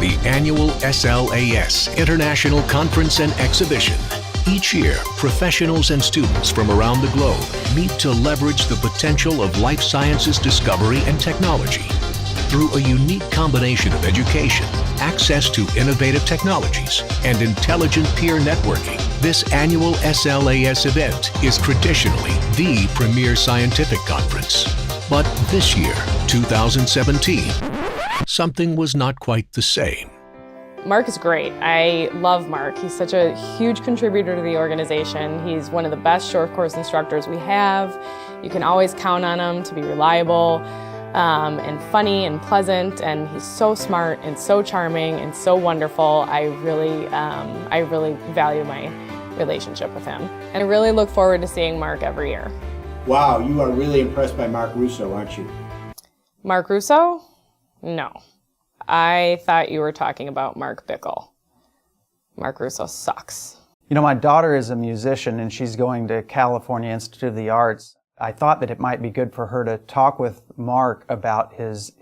the annual SLAS International Conference and Exhibition. Each year, professionals and students from around the globe meet to leverage the potential of life sciences discovery and technology. Through a unique combination of education, access to innovative technologies, and intelligent peer networking, this annual SLAS event is traditionally the premier scientific conference. But this year, 2017, something was not quite the same. Mark is great. I love Mark. He's such a huge contributor to the organization. He's one of the best short course instructors we have. You can always count on him to be reliable and funny and pleasant, and he's so smart and so charming and so wonderful. I really value my relationship with him. And I really look forward to seeing Mark every year. Wow, you are really impressed by Mark Russo, aren't you? Mark Russo? No. I thought you were talking about Mark Bickle. Mark Russo sucks. You know, my daughter is a musician and she's going to California Institute of the Arts. I thought that it might be good for her to talk with Mark about his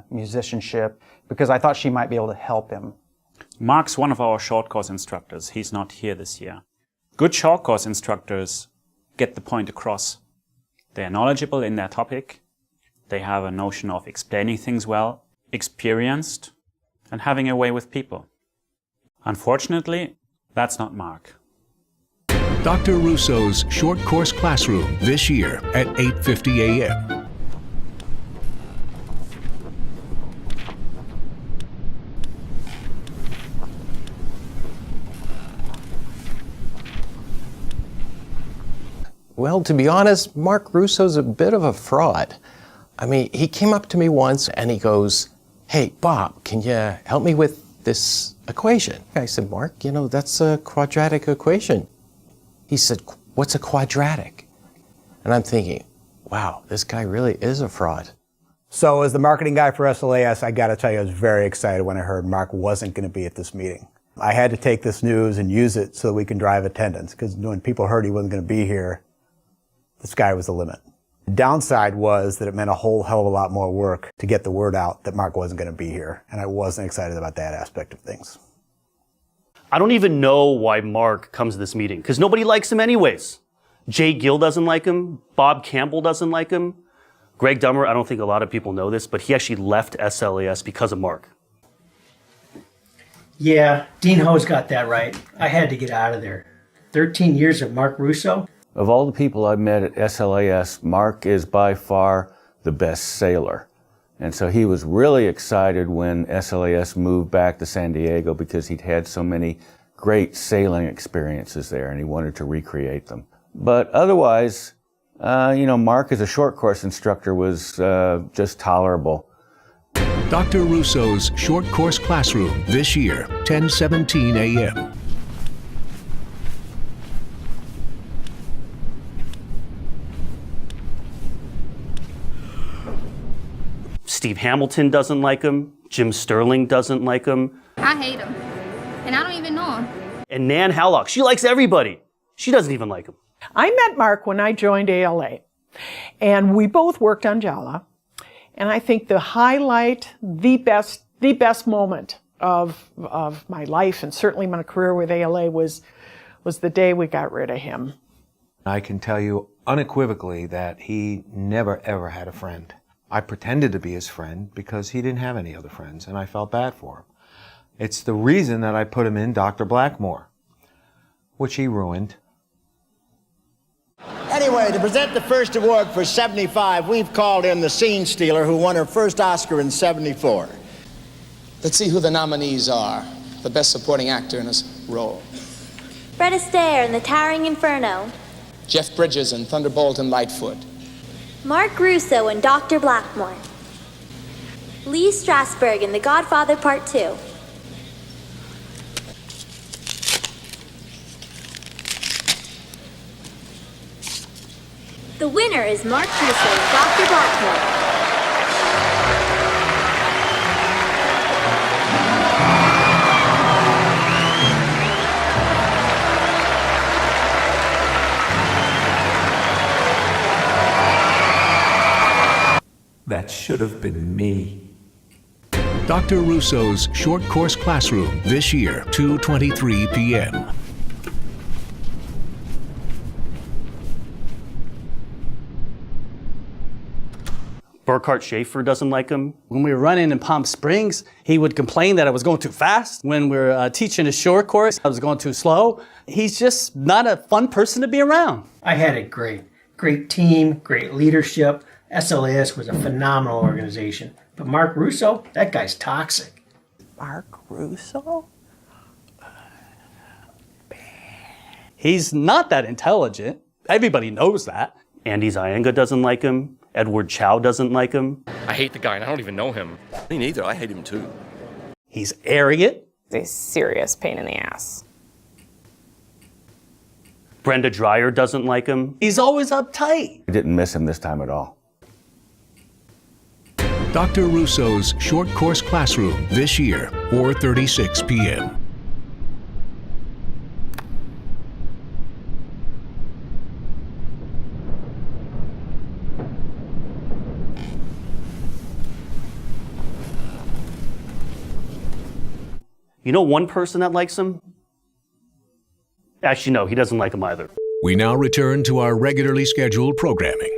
musicianship because I thought she might be able to help him. Mark's one of our short course instructors. He's not here this year. Good short course instructors get the point across. They're knowledgeable in their topic. They have a notion of explaining things well, experienced, and having a way with people. Unfortunately, that's not Mark. Dr. Russo's short course classroom this year at 8:50 a.m. Well, to be honest, Mark Russo's a bit of a fraud. I mean, he came up to me once and he goes, "Hey, Bob, can you help me with this equation?" I said, "Mark, you know, that's a quadratic equation." He said, "What's a quadratic?" And I'm thinking, wow, this guy really is a fraud. So as the marketing guy for SLAS, I got to tell you, I was very excited when I heard Mark wasn't going to be at this meeting. I had to take this news and use it so that we can drive attendance, because when people heard he wasn't going to be here, the sky was the limit. The downside was that it meant a whole hell of a lot more work to get the word out that Mark wasn't going to be here, and I wasn't excited about that aspect of things. I don't even know why Mark comes to this meeting, because nobody likes him anyways. Jay Gill doesn't like him. Bob Campbell doesn't like him. Greg Dummer, I don't think a lot of people know this, but he actually left SLAS because of Mark. Yeah, Dean Ho's got that right. I had to get out of there. 13 years of Mark Russo. Of all the people I've met at SLAS, Mark is by far the best sailor. And so he was really excited when SLAS moved back to San Diego because he'd had so many great sailing experiences there and he wanted to recreate them. But otherwise, Mark as a short course instructor was just tolerable. Dr. Russo's short course classroom this year, 10:17 a.m. Steve Hamilton doesn't like him. Jim Sterling doesn't like him. I hate him, and I don't even know him. And Nan Hallock, she likes everybody. She doesn't even like him. I met Mark when I joined ALA, and we both worked on JALA. And I think the highlight, the best moment of my life, and certainly my career with ALA, was the day we got rid of him. I can tell you unequivocally that he never ever had a friend. I pretended to be his friend because he didn't have any other friends, and I felt bad for him. It's the reason that I put him in Dr. Blackmore, which he ruined. Anyway, to present the first award for 75, we've called in the scene stealer who won her first Oscar in 74. Let's see who the nominees are for the Best Supporting Actor in this role. Fred Astaire in The Towering Inferno. Jeff Bridges in Thunderbolt and Lightfoot. Mark Russo in Dr. Blackmore. Lee Strasberg in The Godfather Part 2. The winner is Mark Russo in Dr. Blackmore. That should have been me. Dr. Russo's short course classroom this year, 2:23 p.m. Burkhart Schaefer doesn't like him. When we were running in Palm Springs, he would complain that I was going too fast. When we were teaching a short course, I was going too slow. He's just not a fun person to be around. I had it great. Great team, great leadership. SLAS was a phenomenal organization. But Mark Russo, that guy's toxic. Mark Russo? He's not that intelligent. Everybody knows that. Andy Zienga doesn't like him. Edward Chow doesn't like him. I hate the guy and I don't even know him. Me neither, I hate him too. He's arrogant. He's a serious pain in the ass. Brenda Dreyer doesn't like him. He's always uptight. I didn't miss him this time at all. Dr. Russo's short course classroom this year, 4:36 p.m. You know one person that likes him? Actually, no, he doesn't like him either. We now return to our regularly scheduled programming.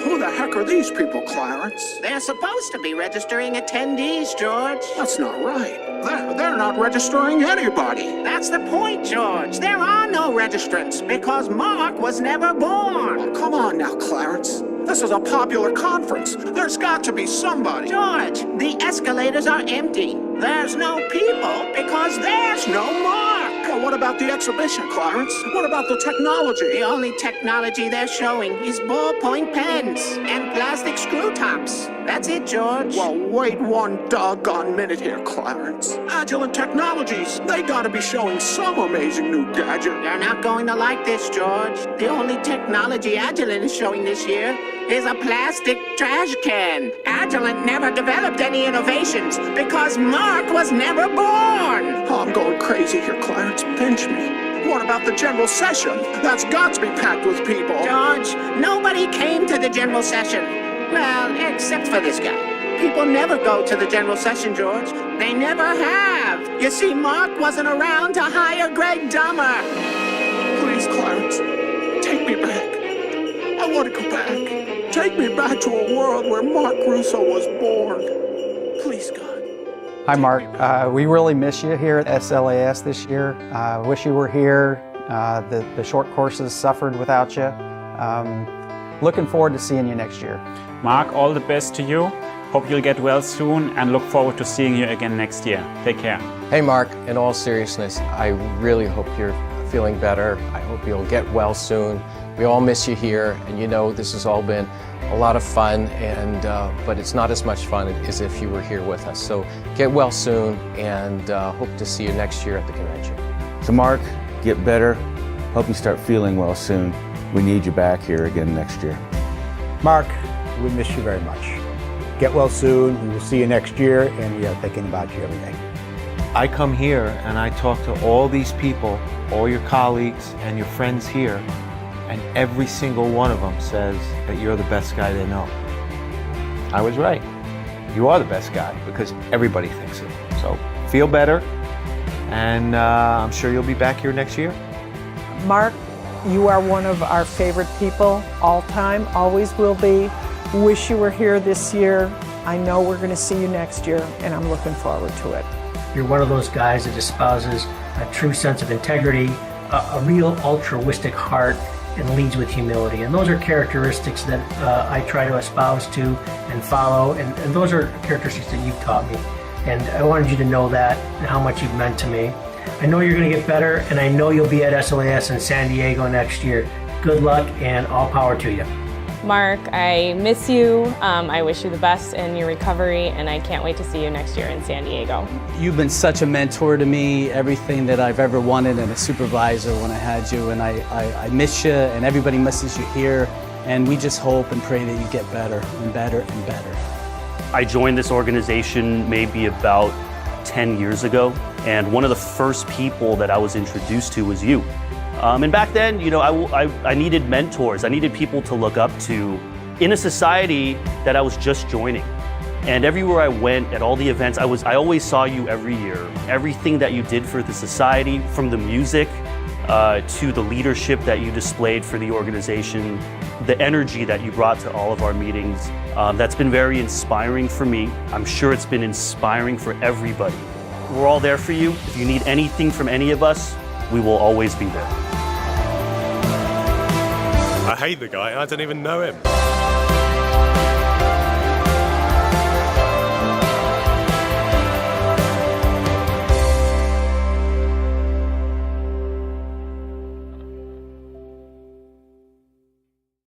Who the heck are these people, Clarence? They're supposed to be registering attendees, George. That's not right. They're not registering anybody. That's the point, George. There are no registrants because Mark was never born. Oh, come on now, Clarence. This is a popular conference. There's got to be somebody. George, the escalators are empty. There's no people because there's no Mark. Well, what about the exhibition, Clarence? What about the technology? The only technology they're showing is ballpoint pens and plastic screw tops. That's it, George. Well, wait one doggone minute here, Clarence. Agilent Technologies, they gotta be showing some amazing new gadget. You're not going to like this, George. The only technology Agilent is showing this year is a plastic trash can. Agilent never developed any innovations because Mark was never born. Oh, I'm going crazy here, Clarence. Pinch me. What about the general session? That's got to be packed with people. George, nobody came to the general session. Well, except for this guy. People never go to the general session, George. They never have. You see, Mark wasn't around to hire Greg Dummer. Please, Clarence, take me back. I want to go back. Take me back to a world where Mark Russo was born. Please, God. Hi, Mark. We really miss you here at SLAS this year. Wish you were here. The short courses suffered without you. Looking forward to seeing you next year. Mark, all the best to you. Hope you'll get well soon and look forward to seeing you again next year. Take care. Hey Mark, in all seriousness, I really hope you're feeling better. I hope you'll get well soon. We all miss you here, and you know this has all been a lot of fun, and but it's not as much fun as if you were here with us. So get well soon, and hope to see you next year at the convention. So Mark, get better. Hope you start feeling well soon. We need you back here again next year. Mark, we miss you very much. Get well soon. We will see you next year, and we are thinking about you every day. I come here and I talk to all these people, all your colleagues and your friends here, and every single one of them says that you're the best guy they know. I was right. You are the best guy because everybody thinks it. So feel better, and I'm sure you'll be back here next year. Mark, you are one of our favorite people all time, always will be. Wish you were here this year. I know we're going to see you next year, and I'm looking forward to it. You're one of those guys that espouses a true sense of integrity, a real altruistic heart, and leads with humility. And those are characteristics that I try to espouse to and follow, and those are characteristics that you've taught me. And I wanted you to know that and how much you've meant to me. I know you're going to get better, and I know you'll be at SLAS in San Diego next year. Good luck and all power to you. Mark, I miss you. I wish you the best in your recovery, and I can't wait to see you next year in San Diego. You've been such a mentor to me, everything that I've ever wanted in a supervisor when I had you, and I miss you, and everybody misses you here. And we just hope and pray that you get better and better and better. I joined this organization maybe about 10 years ago, and one of the first people that I was introduced to was you. And back then, you know, I needed mentors. I needed people to look up to in a society that I was just joining. And everywhere I went, at all the events, I always saw you every year. Everything that you did for the society, from the music to the leadership that you displayed for the organization, the energy that you brought to all of our meetings, that's been very inspiring for me. I'm sure it's been inspiring for everybody. We're all there for you. If you need anything from any of us, we will always be there. I hate the guy, I don't even know him.